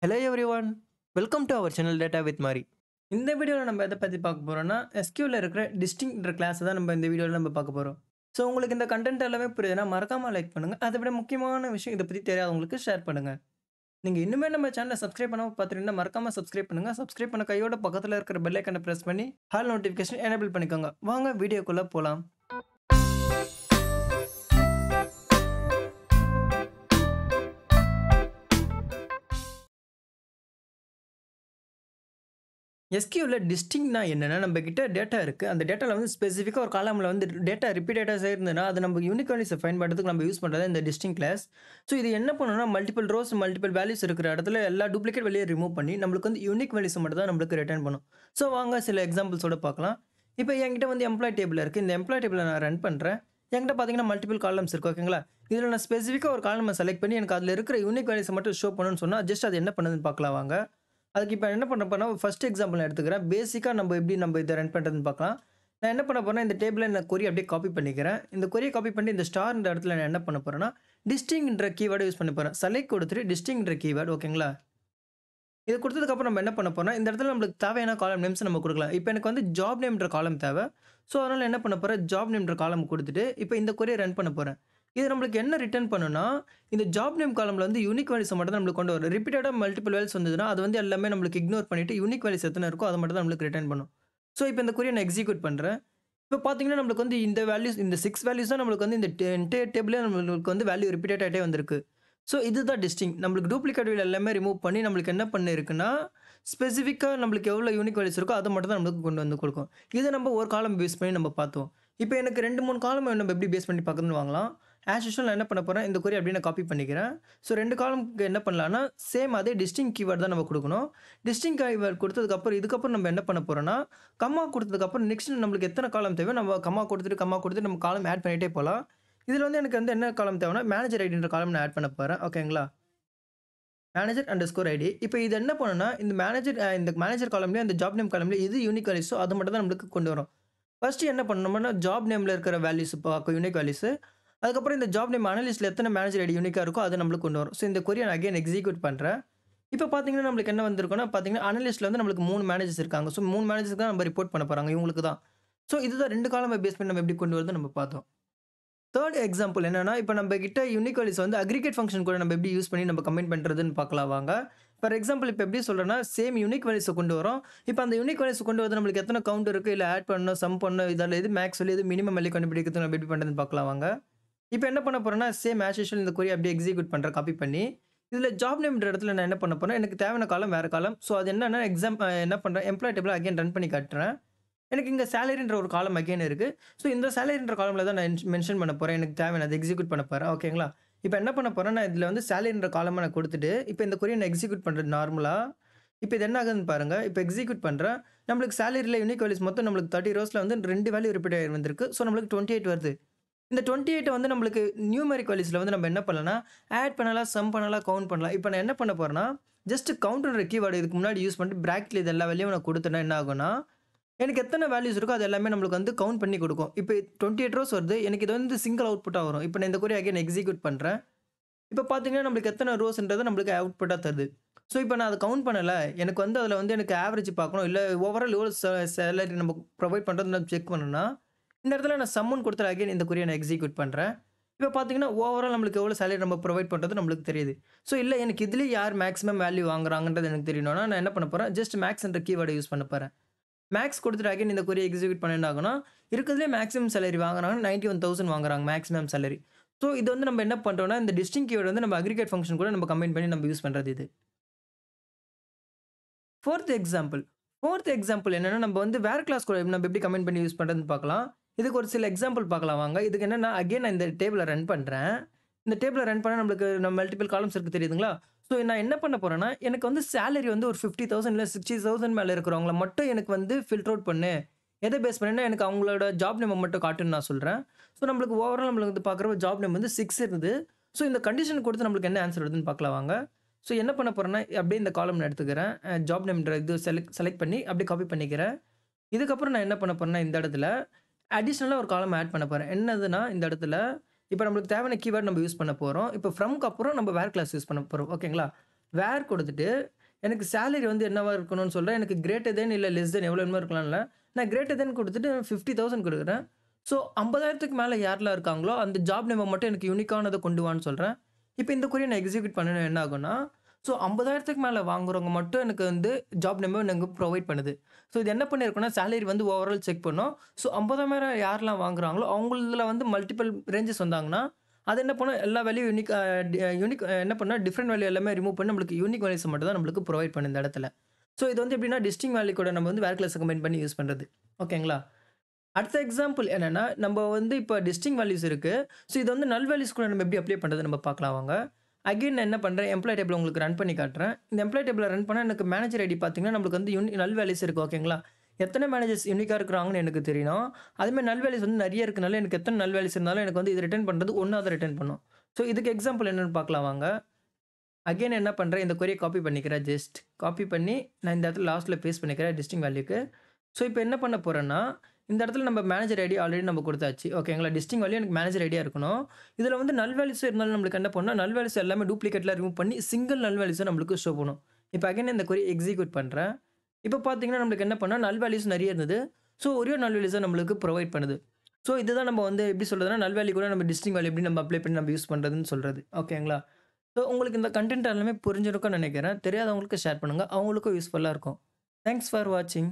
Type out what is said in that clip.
Hello everyone, welcome to our channel Data with Mari. இந்த வீடியோவில் நம்ம எதை பற்றி பார்க்க போகிறோம்னா SQL இருக்கிற டிஸ்டிங்க்ன்ற கிளாஸை தான் நம்ம இந்த வீடியோவில் நம்ம பார்க்க போகிறோம். ஸோ உங்களுக்கு இந்த கண்டென்ட் எல்லாமே புரியுதுன்னா மறக்காமல் லைக் பண்ணுங்கள். அதை விட முக்கியமான விஷயம் இதை பற்றி தெரியாதவங்களுக்கு ஷேர் பண்ணுங்கள். நீங்கள் இன்னுமே நம்ம சேனலை சப்ஸ்கிரைப் பண்ணாமல் பார்த்துட்டீங்கன்னா மறக்காமல் சப்ஸ்கிரைப் பண்ணுங்கள். சப்ஸ்கிரைப் பண்ண கையோட பக்கத்தில் இருக்கிற பெல் ஐக்கனை ப்ரெஸ் பண்ணி ஆல் நோட்டிஃபிகேஷன் எனேபிள் பண்ணிக்கோங்க. வாங்க வீடியோக்குள்ளே போகலாம். SQLல டிஸ்டிங்க்னா என்னன்னா, நம்ம கிட்ட டேட்டா இருக்கு. அந்த டேட்டால வந்து ஸ்பெசிஃபிக்கா ஒரு காலம்ல வந்து டேட்டா ரிப்பீட்டடா இருந்ததுன்னா, அது நம்ம யூனிக் வேல்யூஸ ஃபைண்ட் பண்றதுக்கு நம்ம யூஸ் பண்றது இந்த டிஸ்டிங்க்ட் கிளாஸ். ஸோ இது என்ன பண்ணும்னா, மல்டிபிள் ரோஸ், மல்டிபிள் வேல்யூஸ் இருக்கிற இடத்துல எல்லா டூப்ளிகேட் வேல்யூ ரிமூவ் பண்ணி, நம்மளுக்கு வந்து யூனிக் வேல்யூஸ மட்டும் தான் நம்மளுக்கு ரிட்டர்ன் பண்ணும். ஸோ வாங்க சில எக்ஸாம்பிள்ஸோட பார்க்கலாம். இப்போ என்கிட்ட வந்து எம்ப்ளாயி டேபிள் இருக்கு. இந்த எம்ப்ளாயி டேபிள நான் ரன் பண்றேன். என்கிட்ட பார்த்தீங்கன்னா மல்டிபிள் காலம்ஸ் இருக்கு. ஓகேங்களா? இதில நான் ஸ்பெசிஃபிக்கா ஒரு காலம செலக்ட் பண்ணி எனக்கு அதில இருக்கிற யூனிக் வேல்யூஸ மட்டும் ஷோ பண்ணணும்னு சொன்னா, ஜஸ்ட் அது என்ன பண்ணுதுன்னு பார்க்கலாம் வாங்க. அதுக்கு இப்போ என்ன பண்ண போறேன்னா, ஃபர்ஸ்ட் எக்ஸாம்பிள் நான் எடுத்துக்கிறேன். பேசிக்கா நம்ம இத ரன் பண்றதுன்னு பார்க்கலாம். நான் என்ன பண்ண போறேன்னா, இந்த டேபிள்ல நான் கொரி அப்படியே காப்பி பண்ணிக்கிறேன். இந்த கொரிய காப்பி பண்ணி இந்த ஸ்டார்ன்ற இடத்துல நான் என்ன பண்ண போறேன்னா, டிஸ்டிங்க்ன்ற கீவேர்ட யூஸ் பண்ண போறேன். செலக்ட் கொடுத்துட்டு டிஸ்டிங்க்ன்ற கீவேர்ட் ஓகேங்களா? இது குடுத்ததுக்கு அப்புறம் நம்ம என்ன பண்ண போறோம்னா, இந்த இடத்துல நம்மளுக்கு தேவையான காலம் நேம்ஸ் நம்ம குடுக்கலாம். இப்போ எனக்கு வந்து ஜாப் நேம்ன்ற காலம் தேவை. ஸோ அதனால என்ன பண்ண போறேன், ஜாப் நேம்ன்ற காலம் குடுத்துட்டு, இப்போ இந்த கொரிய ரன் பண்ண போறேன். இது நம்மளுக்கு என்ன ரிட்டர்ன் பண்ணும்னா, இந்த ஜாப் நேம் காலம்ல வந்து யூனிக் வேல்யூஸ மட்டும் தான் நம்மளுக்கு கொண்டு வரும். ரிப்பீட்டடா மல்டிபிள் வேல்யூஸ் வந்ததுன்னா, அது வந்து எல்லாமே நம்மளுக்கு இக்னோர் பண்ணிட்டு யூனிக் வேல்யூஸ் எத்தன இருக்கோ அத மட்டும் தான் நம்மளுக்கு ரிட்டர்ன் பண்ணும். ஸோ இப்போ இந்த கொரிய நான் எக்ஸிக்யூட் பண்றேன். இப்போ பார்த்தீங்கன்னா, நம்மளுக்கு வந்து இந்த வேல்யூஸ் இந்த 6 வேல்யூஸ் தான் நம்மளுக்கு வந்து இந்த என்டையர் டேபிளே நம்மளுக்கு வந்து வேல்யூ ரிப்பீட்டட் ஆயிட்டே வந்திருக்கு. ஸோ இதுதான் டிஸ்டிங்க்ட். நம்மளுக்கு டூப்ளிகேட் வேல்யூ எல்லாமே ரிமூவ் பண்ணி நம்மளுக்கு என்ன பண்ணியிருக்குன்னா, ஸ்பெசிஃபிக்கா நம்மளுக்கு எவ்வளோ யூனிக் வேல்யூஸ் இருக்கோ அத மட்டும் தான் நம்மளுக்கு கொண்டு வந்து குடுக்கும். இத நம்ம ஒரு காலம் பேஸ் பண்ணி நம்ம பார்த்தோம். இப்போ எனக்கு 2, 3 காலம் நம்ம எப்படி பேஸ் பண்ணி பார்க்கணும்னு வாங்கலாம். ஆஸ் யூசுவல் நான் என்ன பண்ண போறேன், இந்த கொரி அப்படியே நான் காப்பி பண்ணிக்கிறேன். ஸோ 2 காலம்க்கு என்ன பண்ணலாம்னா, சேம் அதே டிஸ்டிங்க்ட் கீவேர்ட் தான் நம்ம குடுக்கணும். டிஸ்டிங்க்ட் கீவேர்ட் குடுத்ததுக்கப்புறம் இதுக்கப்புறம் நம்ம என்ன பண்ண போறோம்னா, கம்மா குடுத்ததுக்கப்புறம் நெக்ஸ்ட் நம்மளுக்கு எத்தன காலம் தேவையோ நம்ம கம்மா குடுத்துட்டு நம்ம காலம் ஆட் பண்ணிட்டே போலாம். இதில வந்து எனக்கு வந்து என்ன காலம் தேவைன்னா, மேனேஜர் ஐடின்ற காலம் நான் ஆட் பண்ண போறேன். ஓகேங்களா? Manager underscore ID. இப்போ இது என்ன பண்ணும்னா, இந்த மேனேஜர் காலம்லயும், அந்த ஜாப் நேம் காலம்லயும் எது யூனிக் வேல்யூஸோ அது மட்டும் தான் நம்மளுக்கு கொண்டு வரும். ஃபர்ஸ்ட் என்ன பண்ணணும்னா, ஜாப் நேம்ல இருக்கிற வேல்யூஸ் பார்க்கும் யூனிக் வேல்யூஸ். அதுக்கப்புறம் இந்த ஜாப் நேம் அனலிஸ்ட்ல எத்தன மேனேஜர் ஐடி யூனிக்கா இருக்கோ அது நம்மளுக்கு கொண்டு வரும். ஸோ இந்த கொரிய நான் அகைன் எக்ஸிக்யூட் பண்றேன். இப்போ பார்த்தீங்கன்னா, நம்மளுக்கு என்ன வந்திருக்கும்னா, பார்த்தீங்கன்னா அனலிஸ்ட்ல வந்து நம்மளுக்கு 3 மேனேஜர்ஸ் இருக்காங்க. ஸோ 3 மேனேஜர்ஸ்க்கு தான் நம்ம ரிப்போர்ட் பண்ண போறாங்க. இவங்களுக்கு தான். ஸோ இதுதான் 2 காலம பேஸ் பண்ணி நம்ம எப்படி கொண்டு வரதுன்னு நம்ம பார்த்தோம். 3 எக்ஸாம்பிள் என்னன்னா, இப்ப நம்ம கிட்ட யூனிக் வேல்யூஸ் வந்து அக்ரிகேட் ஃபங்ஷன் கூட நம்ம எப்படி யூஸ் பண்ணி நம்ம கம்பைன் பண்றதுன்னு பார்க்கலாம் வாங்க. ஃபார் எக்ஸாம்பிள் இப்ப எப்படி சொல்றேன்னா, சேம் யூனிக் வேல்யூஸ கொண்டு வரோம். இப்ப அந்த யூனிக் வேல்யூஸ் கொண்டு வரது நம்மளுக்கு எத்தன கவுண்ட் இருக்கு, இல்ல ஆட் பண்ணணும், சம் பண்ணணும், இதால எது மேக்ஸ் வேல்யூ, எது மினிமம் வேல்யூ கண்டுபிடிக்கிறது நம்ம எப்படி பண்றதுன்னு பார்க்கலாம் வாங்க. இப்ப என்ன பண்ண போறேன்னா, சேம் ஆஸ் யூசுவல் இந்த கொரிய அப்படியே எக்ஸிக்யூட் பண்றேன் காப்பி பண்ணி. இதுல ஜாப் நேம்ன்ற இடத்துல நான் என்ன பண்ண போறேன், எனக்கு தேவையான காலம் வேற காலம். ஸோ அது என்னன்னா என்ன பண்றேன், எம்ப்ளாயி டேபிள அகைன் ரன் பண்ணி காட்டுறேன். எனக்கு இங்க சேலரின்ற ஒரு காலம் அகைன் இருக்கு. ஸோ இந்த சேலரின்ற காலம்ல தான் நான் மென்ஷன் பண்ண போறேன். எனக்கு தேவையானது எக்ஸிக்யூட் பண்ண போறேன். ஓகேங்களா? இப்ப என்ன பண்ண போறேன்னா, இதுல வந்து சேலரின்ற காலம நான் குடுத்துட்டு, இப்ப இந்த கொரிய நான் எக்ஸிக்யூட் பண்றது நார்மலா. இப்ப இது என்ன ஆகுதுன்னு பாருங்க. இப்ப எக்ஸிக்யூட் பண்றேன். நம்மளுக்கு சேலரில யூனிக் வேல்யூஸ் மொத்தம் நம்மளுக்கு 30 ரோஸ்ல வந்து 2 வேல்யூ ரிப்பீட் ஆகி வந்திருக்கு. ஸோ நம்மளுக்கு 28 வருது. இந்த 28 வந்து நம்மளுக்கு நியூமெரிக் வேல்யூஸ்ல வந்து நம்ம என்ன பண்ணலாம்னா, ஆட் பண்ணலாம், சம் பண்ணலாம், கவுண்ட் பண்ணலாம். இப்ப நான் என்ன பண்ண போறேன்னா, ஜஸ்ட் கவுண்ட்ன்ற கீவேர்ட் இதுக்கு முன்னாடி யூஸ் பண்ணிட்டு பிராக்கெட்ல இது எல்லா வேல்யூவும் நான் குடுத்தேன்னா என்ன ஆகும்னா, எனக்கு எத்தன வேல்யூஸ் இருக்கோ அது எல்லாமே நம்மளுக்கு வந்து கவுண்ட் பண்ணி குடுக்கும். இப்ப 28 ரோஸ் வருது. எனக்கு இது வந்து சிங்கிள் அவுட்புட்டா வரும். இப்ப நான் இந்த கொரிய அகைன் எக்ஸிக்யூட் பண்றேன். இப்ப பார்த்தீங்கன்னா, நம்மளுக்கு எத்தன ரோஸ்ன்றது நம்மளுக்கு அவுட்புட்டா தருது. ஸோ இப்ப நான் அத கவுண்ட் பண்ணல. எனக்கு வந்து அதுல வந்து எனக்கு ஆவரேஜ் பார்க்கணும். இல்ல ஓவரால் எவ்வளோ சேலரி நம்ம புரொவைட் பண்றதுன்னு நான் செக் பண்ணணும்னா, இந்த இடத்துல நான் சம்முன்னு குடுத்துட்டு அகைன் இந்த கொரிய நான் எக்ஸிக்யூட் பண்றேன். இப்ப பார்த்தீங்கன்னா, ஓவரால் நம்மளுக்கு எவ்வளோ சேலரி நம்ம புரொவைட் பண்றது நம்மளுக்கு தெரியுது. ஸோ இல்ல எனக்கு இதுலயே யார் மேக்ஸிமம் வேல்யூ வாங்குறாங்கன்றது எனக்கு தெரியணும்னா, நான் என்ன பண்ண போறேன், ஜஸ்ட் மேக்ஸ்ன்ற கீவேர்ட யூஸ் பண்ண போறேன். மேக்ஸ் குடுத்துட்டு அகைன் இந்த கொரிய எக்ஸிக்யூட் பண்ணா என்ன ஆகும்னா, இருக்கிறதுலயே மேக்ஸிமம் சேலரி வாங்குறாங்க 91,000 வாங்குறாங்க மேக்ஸிமம் சேலரி. ஸோ இது வந்து நம்ம என்ன பண்றோம்னா, இந்த டிஸ்டிங்க்ட் கீவேர்ட் வந்து நம்ம அக்ரிகேட் ஃபங்ஷன் கூட நம்ம கம்பைன் பண்ணி நம்ம யூஸ் பண்றது இது. 4த் எக்ஸாம்பிள் என்னன்னா, நம்ம வந்து வேர் கிளாஸ் கூட நம்ம எப்படி கம்பைன் பண்ணி யூஸ் பண்றதுன்னு பார்க்கலாம். இதுக்கு ஒரு சில எக்ஸாம்பிள் பார்க்கலாம் வாங்க. இதுக்கு என்னன்னா, அகைன் நான் இந்த டேபிள ரன் பண்றேன். இந்த டேபிள ரன் பண்ணா நம்மளுக்கு மல்டிபிள் காலம்ஸ் இருக்கு தெரியுதுங்களா? ஸோ நான் என்ன பண்ண போறேன்னா, எனக்கு வந்து சேலரி வந்து ஒரு 50,000 இல்ல 60,000 மேல இருக்கிறவங்கள மட்டும் எனக்கு வந்து ஃபில்டர் அவுட் பண்ணு. எத பேஸ் பண்ணினா எனக்கு அவங்களோட ஜாப் நேம மட்டும் காட்டுன்னு நான் சொல்றேன். ஸோ நம்மளுக்கு ஓவரால் நம்மளுக்கு வந்து பார்க்குறப்ப ஜாப் நேம் வந்து 6 இருந்தது. ஸோ இந்த கண்டிஷன் குடுத்து நம்மளுக்கு என்ன ஆன்ஸர் வருதுன்னு பார்க்கலாம் வாங்க. ஸோ என்ன பண்ண போறேன்னா, அப்படியே இந்த காலம் நான் எடுத்துக்கிறேன். ஜாப் நேம்ன்ற இது செலக்ட் பண்ணி அப்படியே காப்பி பண்ணிக்கிறேன். இதுக்கப்புறம் நான் என்ன பண்ண போறேன்னா, இந்த இடத்துல அடிஷனலா ஒரு காலம் ஆட் பண்ண போறேன். என்னதுன்னா, இந்த இடத்துல இப்ப நம்மளுக்கு தேவையான கீவேர்ட் நம்ம யூஸ் பண்ண போறோம். இப்ப ஃப்ரம்க்கு அப்புறம் நம்ம வேர் கிளாஸ் யூஸ் பண்ண போறோம். ஓகேங்களா? வேர் குடுத்துட்டு, எனக்கு சேலரி வந்து என்னவா இருக்கணும்னு சொல்றேன். எனக்கு கிரேட்டர் தென் இல்ல லெஸ் தென் எவ்வளோ வேணுமோ இருக்கலாம்ல. நான் கிரேட்டர் தென் குடுத்துட்டு 50,000 குடுக்குறேன். ஸோ 50,000க்கு மேல யாரெல்லாம் இருக்காங்களோ, அந்த ஜாப் நேம மட்டும் எனக்கு யூனிக்கானத கொண்டு வான்னு சொல்றேன். இப்ப இந்த கொரிய நான் எக்ஸிக்யூட் பண்ணனா என்ன ஆகும்னா, ஸோ 50,000க்கு மேல வாங்குறவங்க மட்டும் எனக்கு வந்து ஜாப் நேம எனக்கு புரொவைட் பண்ணுது. ஸோ இது என்ன பண்ணியிருக்கும்னா, சேலரி வந்து ஓவரால் செக் பண்ணும். ஸோ 50,000 யாரெல்லாம் வாங்குறாங்களோ, அவங்களுதுல வந்து மல்டிபிள் ரேஞ்சஸ் வந்தாங்கன்னா, அது என்ன பண்ணும் எல்லா வேல்யூ யூனிக் யூனிக் என்ன பண்ணா டிஃபரெண்ட் வேல்யூ எல்லாமே ரிமூவ் பண்ணி நம்மளுக்கு யூனிக் வேல்யூஸ் மட்டும் தான் நம்மளுக்கு புரொவைட் பண்ணும் இந்த இடத்துல. ஸோ இது வந்து எப்படின்னா டிஸ்டிங்க் வேல்யூ கூட நம்ம வந்து வேர் கிளாஸ் கம்பைன் பண்ணி யூஸ் பண்றது. ஓகேங்களா? அடுத்த எக்ஸாம்பிள் என்னன்னா, நம்ப வந்து இப்ப டிஸ்டிங்க் வேல்யூஸ் இருக்கு. ஸோ இது வந்து நல் வேல்யூஸ் கூட நம்ம எப்படி அப்ளை பண்றது நம்ம பார்க்கலாம் வாங்க. அகைன் நான் என்ன பண்றேன், எம்ப்ளாயி டேபிள உங்களுக்கு ரன் பண்ணி காட்டுறேன். இந்த எம்ப்ளாயி டேபிள ரன் பண்ணா எனக்கு மேனேஜர் ஐடி பார்த்தீங்கன்னா, நம்மளுக்கு வந்து நல் வேல்யூஸ் இருக்கு. ஓகேங்களா? எத்தன மேனேஜர்ஸ் யூனிக்கா இருக்கிறாங்கன்னு எனக்கு தெரியணும். அதேமாரி நல் வேல்யூஸ் வந்து நெறைய இருக்கனால, எனக்கு எத்தன நல் வேல்யூஸ் இருந்தாலும் எனக்கு வந்து இது ரிட்டர்ன் பண்றது 1 தான் ரிட்டர்ன் பண்ணும். ஸோ இதுக்கு எக்ஸாம்பிள் என்னன்னு பார்க்கலாம் வாங்க. அகைன் என்ன பண்றேன், இந்த கொரிய காப்பி பண்ணிக்கிறேன் ஜஸ்ட். காப்பி பண்ணி நான் இந்த இடத்துல லாஸ்ட்ல பேஸ்ட் பண்ணிக்கிறேன் டிஸ்டிங்க் வேல்யூக்கு. ஸோ இப்ப என்ன பண்ண போறேன்னா, இந்த இடத்துல நம்ம மேனேஜர் ஐடி ஆல்ரெடி நம்ம குடுத்தாச்சு. ஓகேங்களா? டிஸ்டிங்க் வேல்யூ எனக்கு மேனேஜர் ஐடியா இருக்கணும். இதுல வந்து நல் வேல்யூஸ் இருந்தாலும் நம்மளுக்கு என்ன பண்ணணும், நல் வேல்யூஸ் எல்லாமே டூப்ளிகேட்ல ரிமூவ் பண்ணி சிங்கிள் நல் வேல்யூஸ நம்மளுக்கு ஷோ பண்ணும். இப்ப அகைன் இந்த கொரிய எக்ஸிக்யூட் பண்றேன். இப்ப பார்த்தீங்கன்னா, நம்மளுக்கு என்ன பண்ணா நல் வேல்யூஸ் நெறைய இருந்தது. ஸோ ஒரே ஒரு நல் வேல்யூஸ நம்மளுக்கு புரொவைட் பண்ணுது. ஸோ இதுதான் நம்ம வந்து எப்படி சொல்றதுன்னா, நல் வேல்யூ கூட நம்ம டிஸ்டிங்க் வேல்யூ எப்படி நம்ம அப்ளை பண்ணி நம்ம யூஸ் பண்றதுன்னு சொல்றது. ஓகேங்களா? ஸோ உங்களுக்கு இந்த கன்டென்ட் எல்லாமே புரிஞ்சிருக்கும்னு நெனைக்கிறேன். தெரியாதவங்களுக்கு ஷேர் பண்ணுங்க. அவங்களுக்கும் யூஸ்ஃபுல்லா இருக்கும். தேங்க்ஸ் ஃபார் வாட்சிங்.